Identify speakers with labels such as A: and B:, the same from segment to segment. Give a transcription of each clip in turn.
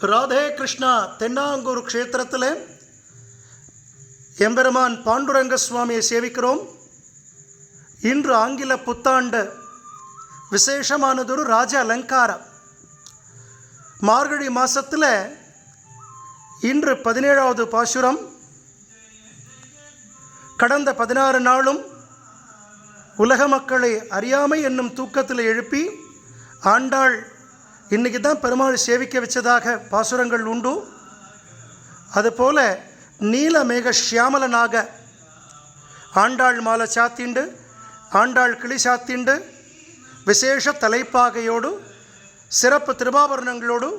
A: ராதே கிருஷ்ணா. தென்னாங்கூர் க்ஷேத்திரத்தில் எம்பெருமான் பாண்டுரங்க சுவாமியை சேவிக்கிறோம். இன்று ஆங்கில புத்தாண்டு விசேஷமானதொரு ராஜ அலங்காரம். மார்கழி மாதத்தில் இன்று 17வது பாசுரம். கடந்த 16 நாளும் உலக மக்களை அறியாமை என்னும் தூக்கத்தில் எழுப்பி ஆண்டாள் இன்றைக்கி தான் பெருமாள் சேவிக்க வச்சதாக பாசுரங்கள் உண்டு. அதுபோல் நீலமேக ஷியாமலனாக ஆண்டாள் மாலை சாத்திண்டு, ஆண்டாள் கிளி சாத்திண்டு, விசேஷ தலைப்பாகையோடு சிறப்பு திருவாபரணங்களோடு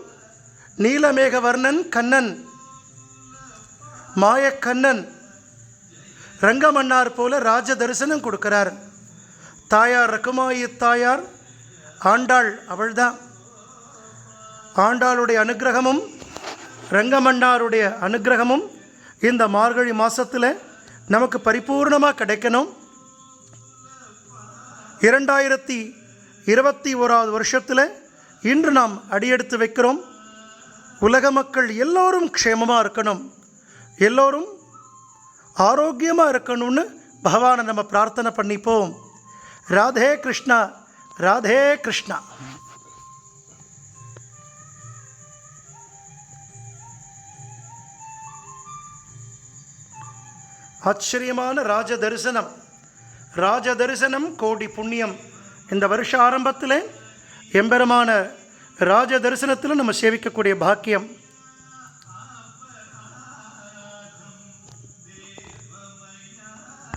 A: நீலமேக வர்ணன் கண்ணன் மாயக்கண்ணன் ரங்கமன்னார் போல ராஜ தரிசனம் கொடுக்கிறார். தாயார் ரகுமாயி தாயார் ஆண்டாள் அவள்தான். ஆண்டாளுடைய அனுகிரகமும் ரங்கமன்னாருடைய அனுகிரகமும் இந்த மார்கழி மாதத்தில் நமக்கு பரிபூர்ணமாக கிடைக்கணும். 2021 வருஷத்தில் இன்று நாம் அடியெடுத்து வைக்கிறோம். உலக மக்கள் எல்லோரும் க்ஷேமமாக இருக்கணும், எல்லோரும் ஆரோக்கியமாக இருக்கணும்னு பகவானை நம்ம பிரார்த்தனை பண்ணிப்போம். ராதே கிருஷ்ணா, ராதே கிருஷ்ணா. ஆச்சரியமான ராஜ தரிசனம். ராஜ தரிசனம் கோடி புண்ணியம். இந்த வருஷ ஆரம்பத்தில் எம்பெருமான ராஜ தரிசனத்தில் நம்ம சேவிக்கக்கூடிய பாக்கியம்.